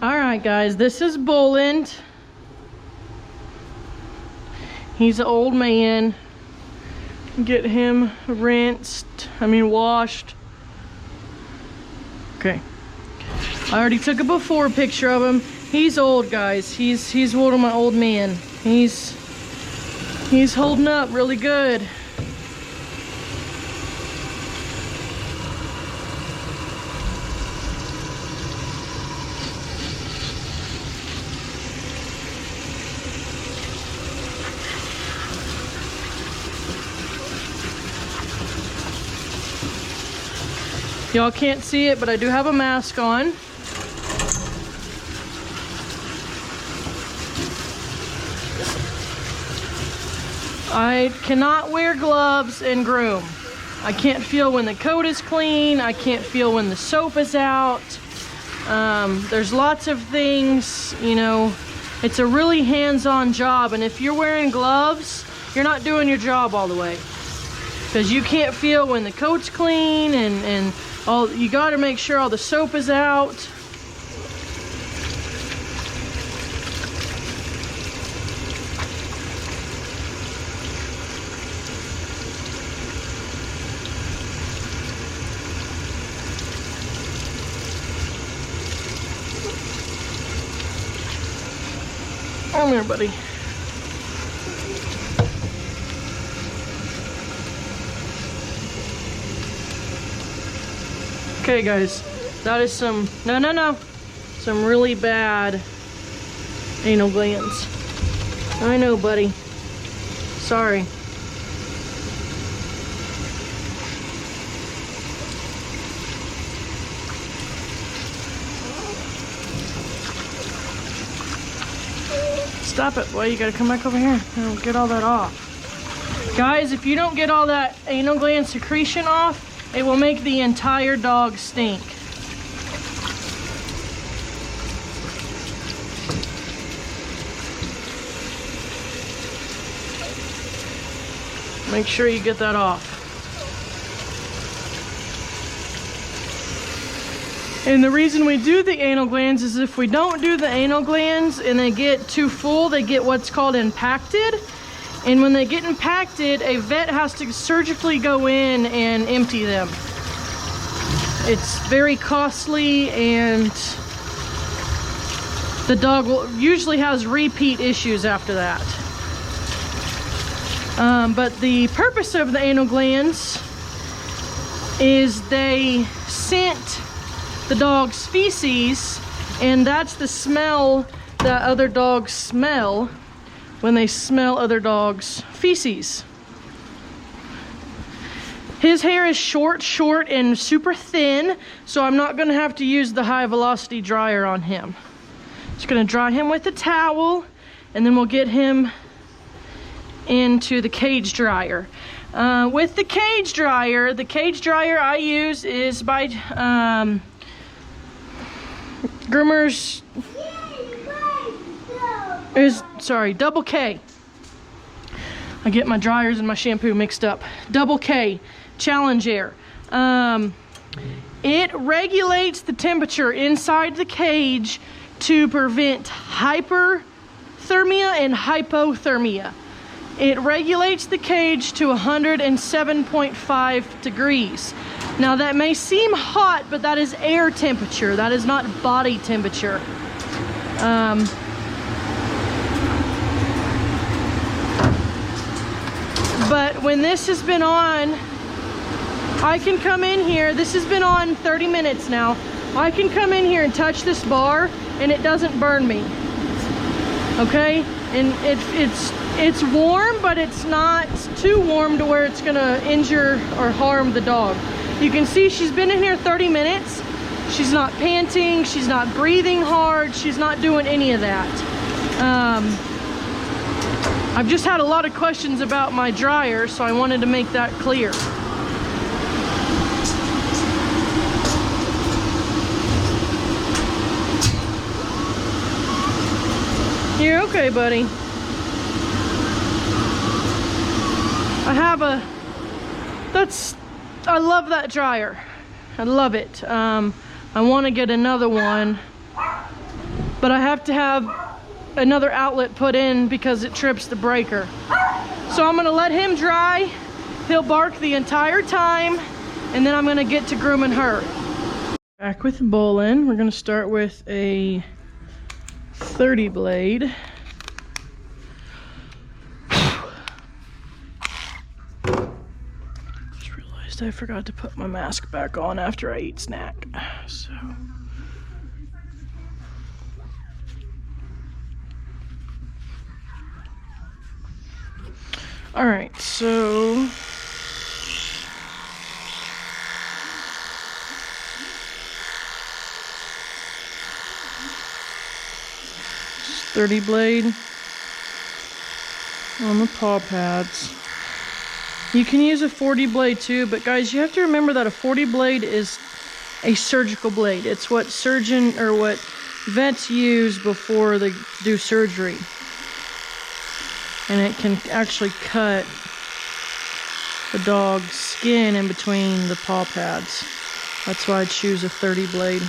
All right, guys, this is Boland. He's an old man. Get him washed. Okay. I already took a before picture of him. He's old, guys. He's one of my old men. He's holding up really good. Y'all can't see it, but I do have a mask on. I cannot wear gloves and groom. I can't feel when the coat is clean. I can't feel when the soap is out. There's lots of things, you know. It's a really hands-on job, and if you're wearing gloves, you're not doing your job all the way. Because you can't feel when the coat's clean and all, you got to make sure all the soap is out. Come here, buddy. Okay, guys, that is some really bad anal glands. I know, buddy. Sorry. Stop it, boy. You gotta come back over here and get all that off. Guys, if you don't get all that anal gland secretion off, it will make the entire dog stink. Make sure you get that off. And the reason we do the anal glands is if we don't do the anal glands and they get too full, they get what's called impacted. And when they get impacted, a vet has to surgically go in and empty them. It's very costly, and the dog usually has repeat issues after that. But the purpose of the anal glands is they scent the dog's feces, and that's the smell that other dogs smell when they smell other dogs' feces. His hair is short and super thin, so I'm not gonna have to use the high velocity dryer on him. Just gonna dry him with a towel, and then we'll get him into the cage dryer. With the cage dryer I use is by Groomers Double K. I get my dryers and my shampoo mixed up. Double K Challenge Air. It regulates the temperature inside the cage to prevent hyperthermia and hypothermia. It regulates the cage to 107.5 degrees. Now that may seem hot, but that is air temperature. That is not body temperature. But when this has been on, I can come in here. This has been on 30 minutes now. I can come in here and touch this bar and it doesn't burn me. Okay? And it's warm, but it's not too warm to where it's gonna injure or harm the dog. You can see she's been in here 30 minutes. She's not panting, she's not breathing hard, she's not doing any of that. I've just had a lot of questions about my dryer, so I wanted to make that clear. You're okay, buddy. I love that dryer. I love it. I want to get another one. but I have to have another outlet put in because it trips the breaker. So I'm gonna let him dry. He'll bark the entire time, and then I'm gonna get to grooming her. Back with bowling. We're gonna start with a 30 blade. Just realized I forgot to put my mask back on after I eat snack. So all right, so 30 blade on the paw pads. You can use a 40 blade too, but guys, you have to remember that a 40 blade is a surgical blade. It's what surgeon or what vets use before they do surgery. And it can actually cut the dog's skin in between the paw pads. That's why I choose a 30 blade.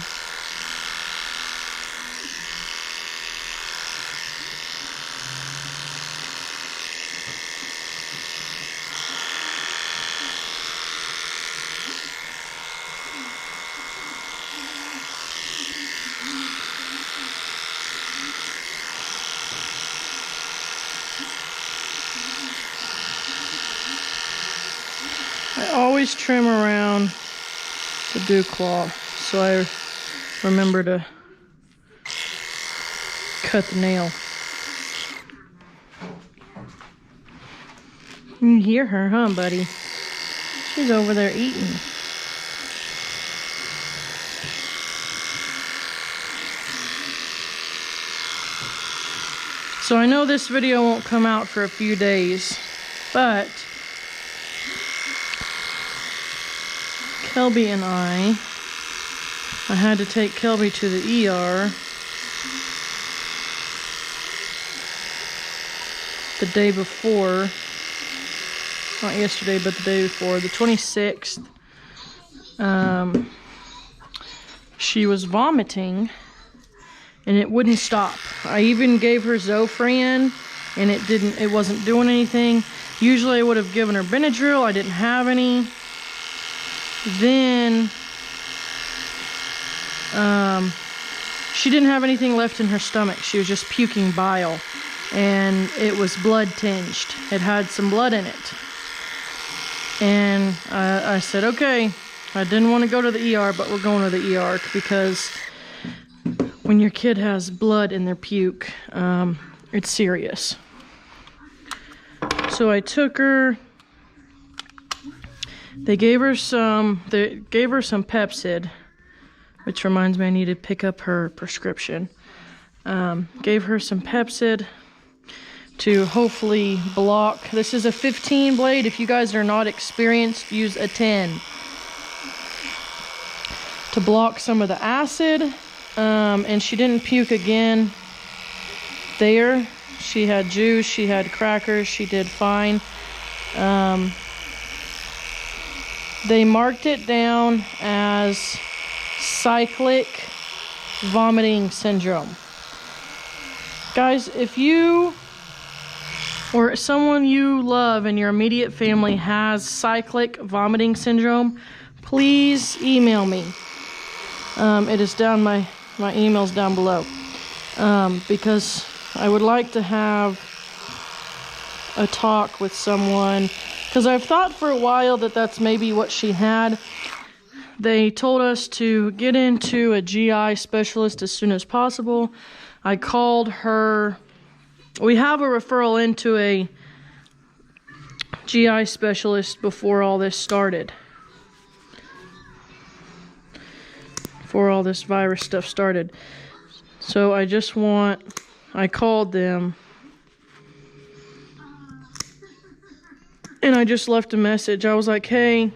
I always trim around the dew claw, so I remember to cut the nail. You can hear her, huh, buddy? She's over there eating. So I know this video won't come out for a few days, but Kelby and I had to take Kelby to the ER the day before, not yesterday, but the day before, the 26th. She was vomiting and it wouldn't stop. I even gave her Zofran and it wasn't doing anything. Usually I would have given her Benadryl. I didn't have any. Then she didn't have anything left in her stomach. She was just puking bile, and it was blood tinged. It had some blood in it. And I said, okay, I didn't want to go to the ER, but we're going to the ER because when your kid has blood in their puke, it's serious. So I took her. They gave her some Pepsid, which reminds me I need to pick up her prescription. Gave her some Pepsid to hopefully block. This is a 15 blade. If you guys are not experienced, use a 10 to block some of the acid. And she didn't puke again there. She had juice, she had crackers, she did fine. They marked it down as cyclic vomiting syndrome. Guys, if you or someone you love in your immediate family has cyclic vomiting syndrome, please email me. It is down, my email's down below. Because I would like to have a talk with someone. Because I've thought for a while that that's maybe what she had. They told us to get into a GI specialist as soon as possible. I called her. We have a referral into a GI specialist before all this started. Before all this virus stuff started. So I called them. And I just left a message. I was like, hey,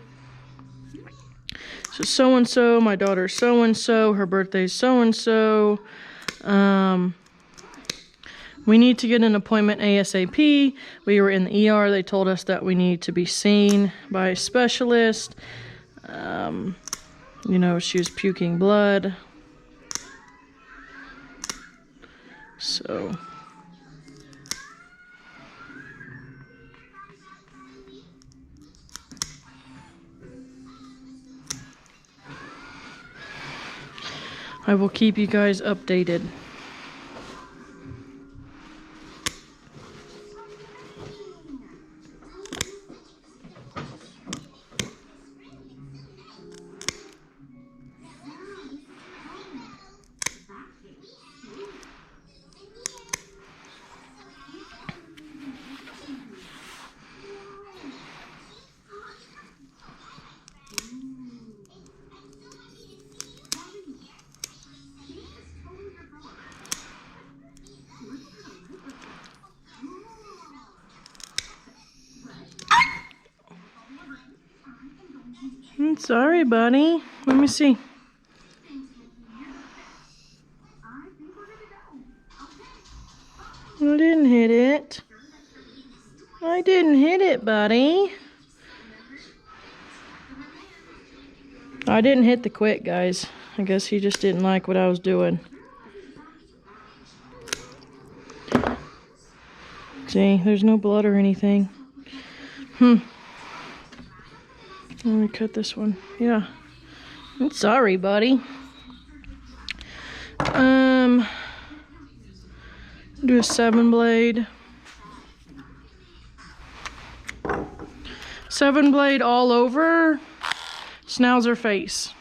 so-and-so, my daughter's so-and-so, her birthday's so-and-so. We need to get an appointment ASAP. We were in the ER. They told us that we need to be seen by a specialist. You know, she was puking blood. So I will keep you guys updated. I'm sorry, buddy. Let me see. I didn't hit it. I didn't hit it, buddy. I didn't hit the quick, guys. I guess he just didn't like what I was doing. See, there's no blood or anything. Let me cut this one. Yeah. I'm sorry, buddy. Do a 7 blade. 7 blade all over schnauzer face.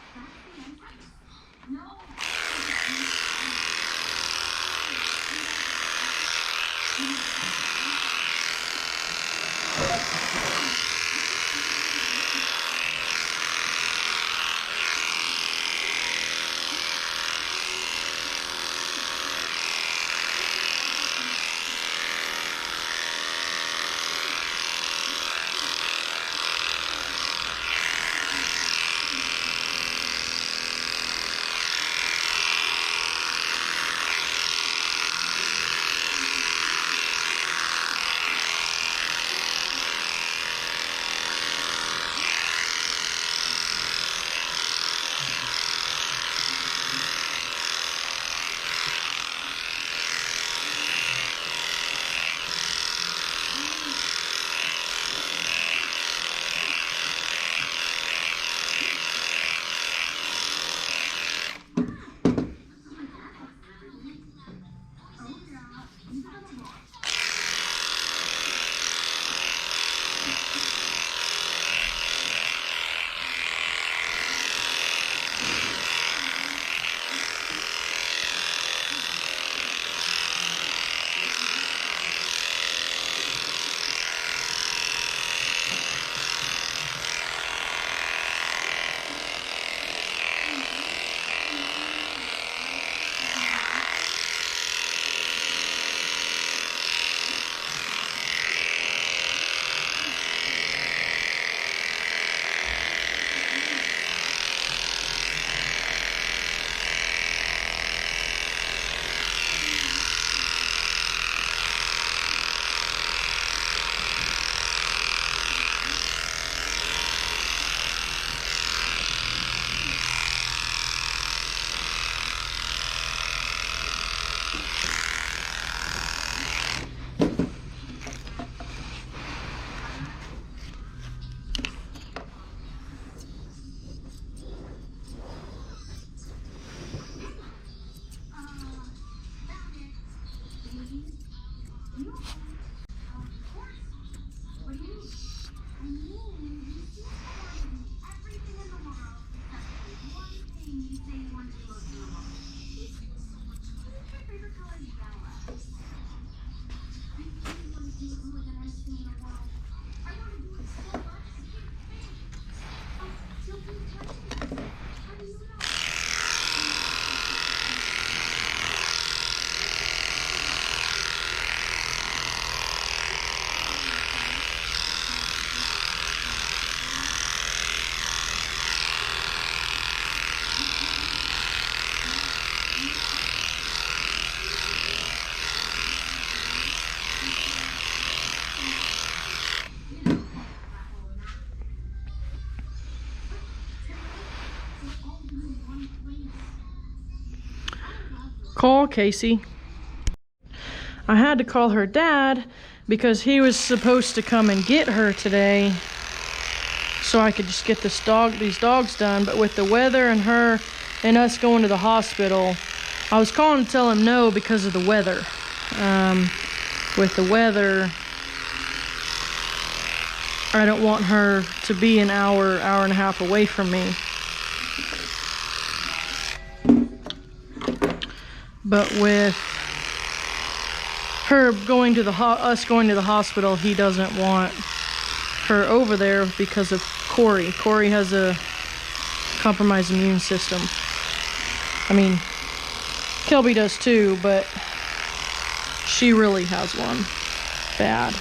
Call Casey. I had to call her dad because he was supposed to come and get her today so I could just get these dogs done. But with the weather and her and us going to the hospital, I was calling to tell him no because of the weather. With the weather, I don't want her to be an hour and a half away from me. But with her going to us going to the hospital, he doesn't want her over there because of Corey. Corey has a compromised immune system. I mean, Kelby does too, but she really has one bad.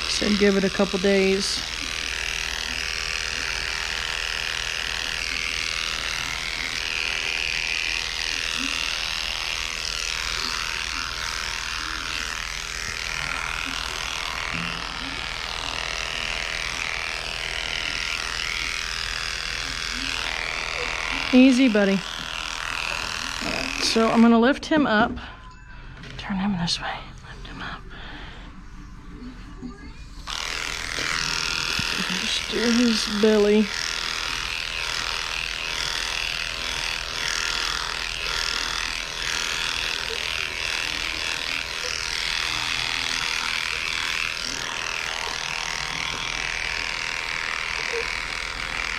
Said give it a couple days. Easy, buddy. So I'm gonna lift him up. Turn him this way. Lift him up. Just do his belly.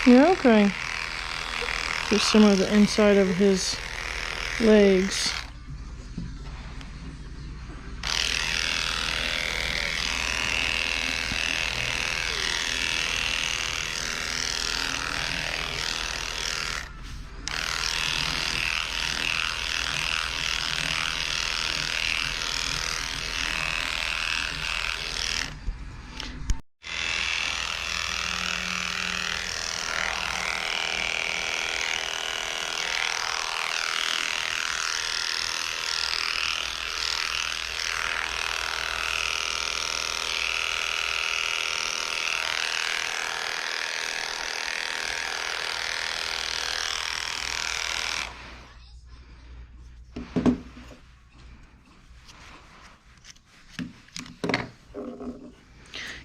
Yeah, okay. Just some of the inside of his legs.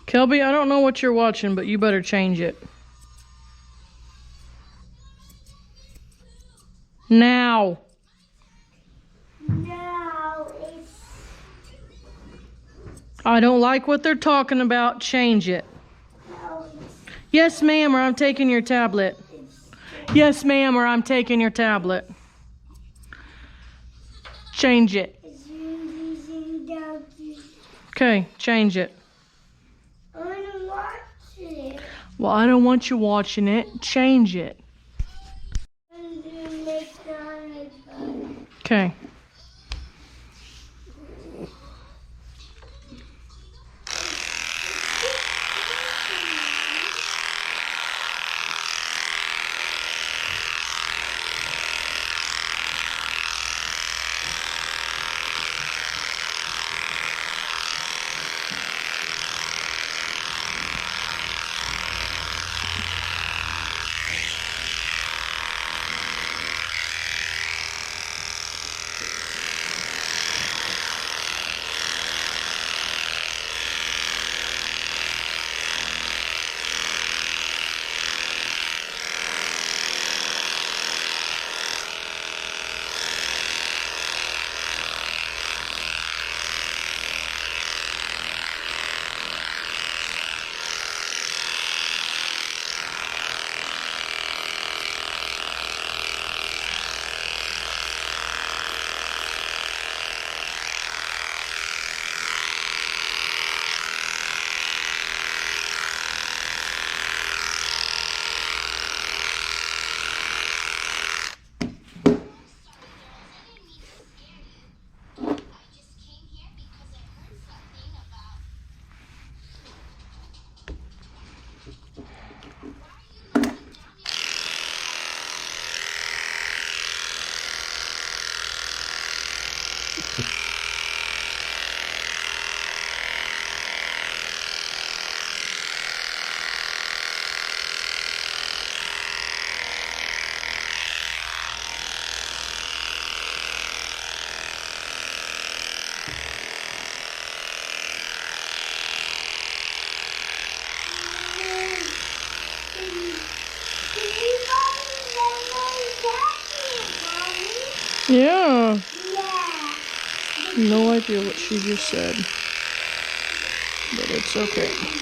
Kelby, I don't know what you're watching, but you better change it. Now. No, it's... I don't like what they're talking about. Change it. No, Yes, ma'am, or I'm taking your tablet. Yes, ma'am, or I'm taking your tablet. Change it. it's using doggy. Okay, change it. I want to watch it. Well, I don't want you watching it. Change it. I'm going to make it on my phone. Okay. Yeah. Yeah. No idea what she just said. But it's okay.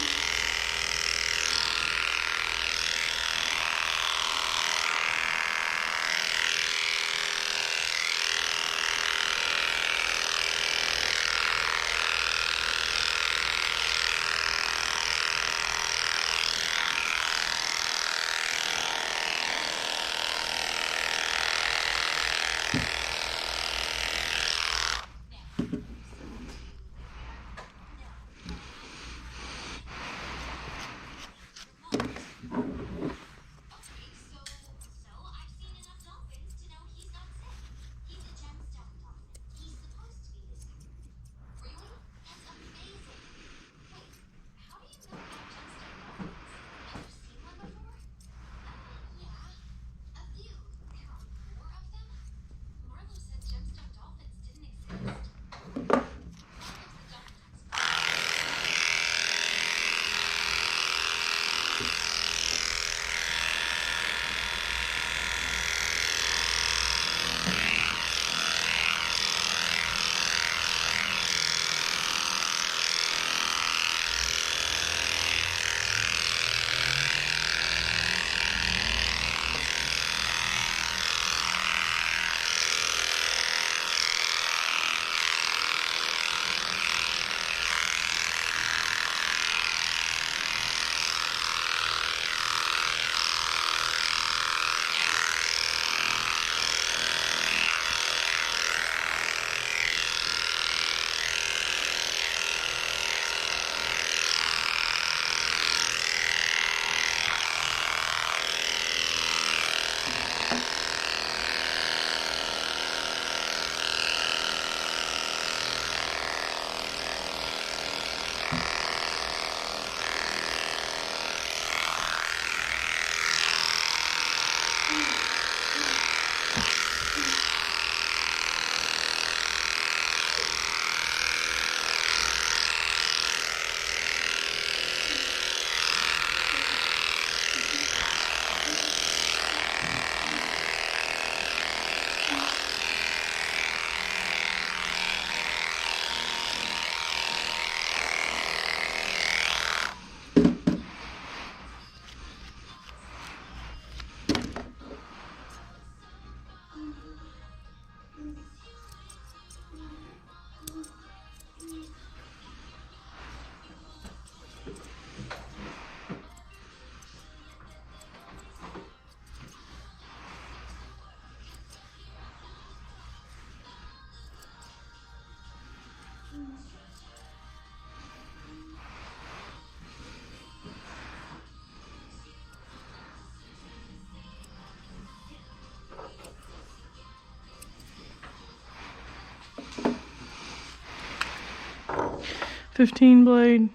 $15 blade.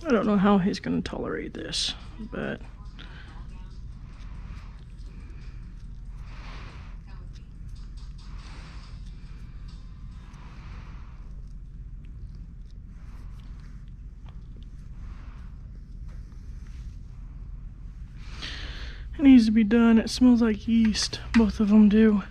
I don't know how he's going to tolerate this, but needs to be done. It smells like yeast. Both of them do.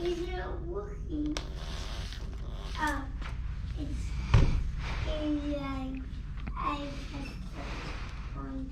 It's not working. Oh, it's like I have one.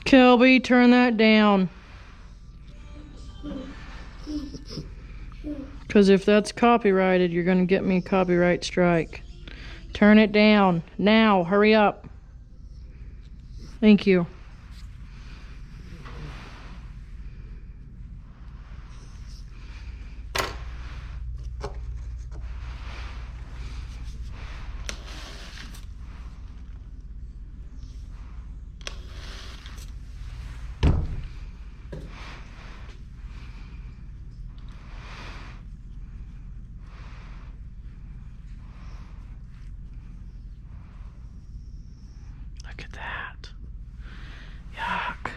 Kelby, turn that down. Because if that's copyrighted, you're going to get me a copyright strike. Turn it down. Now, hurry up. Thank you. Look at that. Yuck.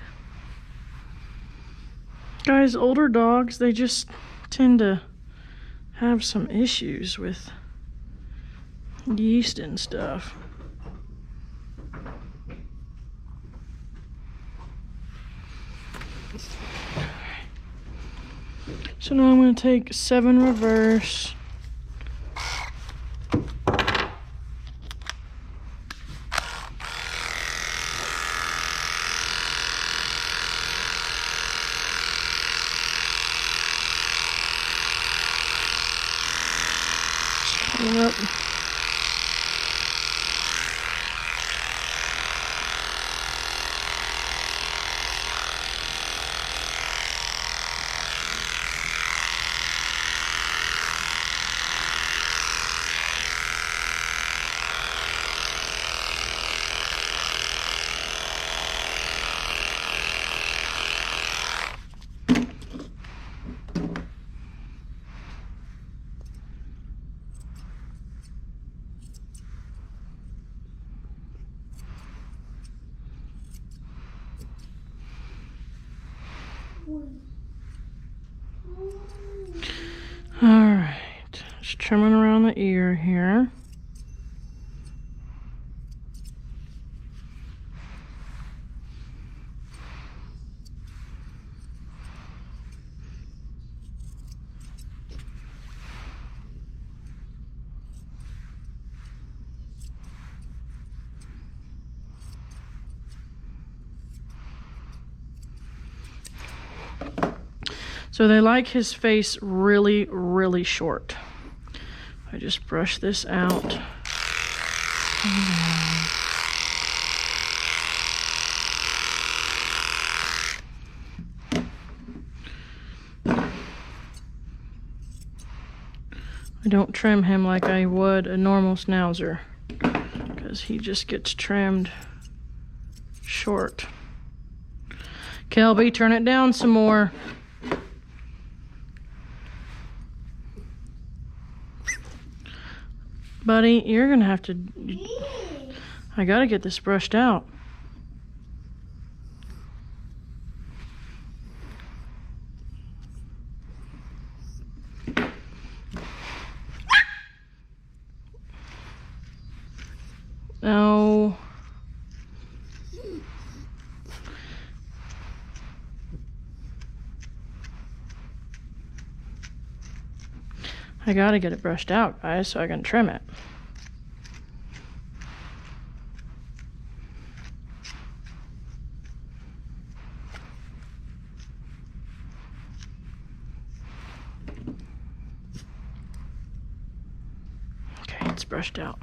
Guys, older dogs, they just tend to have some issues with yeast and stuff. So now I'm going to take 7 reverse. Yep. Alright, just trimming around the ear here. So they like his face really, really short. I just brush this out. I don't trim him like I would a normal schnauzer, because because he just gets trimmed short. Kelby, turn it down some more. Buddy, you're gonna have to... I gotta get this brushed out. No. I gotta get it brushed out, guys, so I can trim it. Okay, it's brushed out.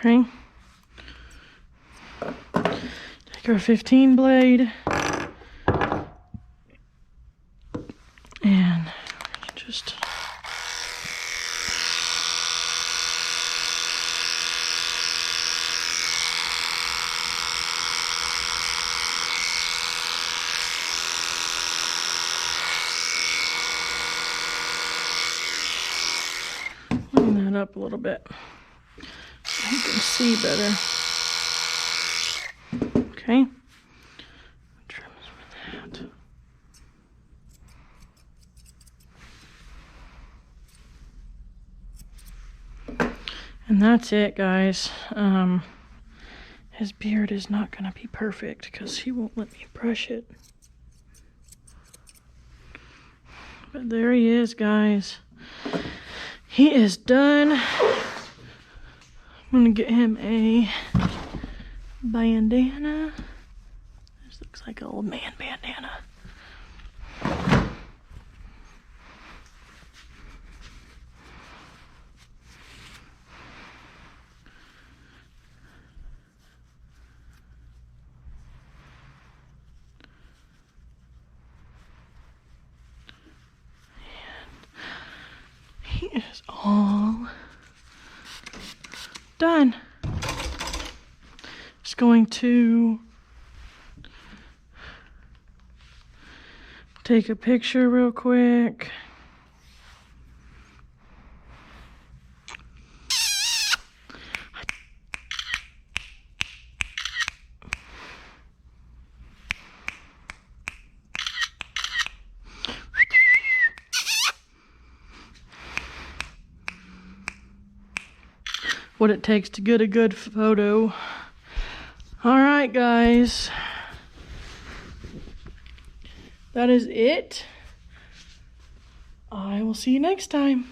Okay. Take our 15 blade and just clean that up a little bit. You can see better. Okay. Trim with that. And that's it, guys. His beard is not going to be perfect because he won't let me brush it. But there he is, guys. He is done. I'm gonna get him a bandana. This looks like an old man bandana. And he is all done. Just going to take a picture real quick. What it takes to get a good photo. All right, guys. That is it. I will see you next time.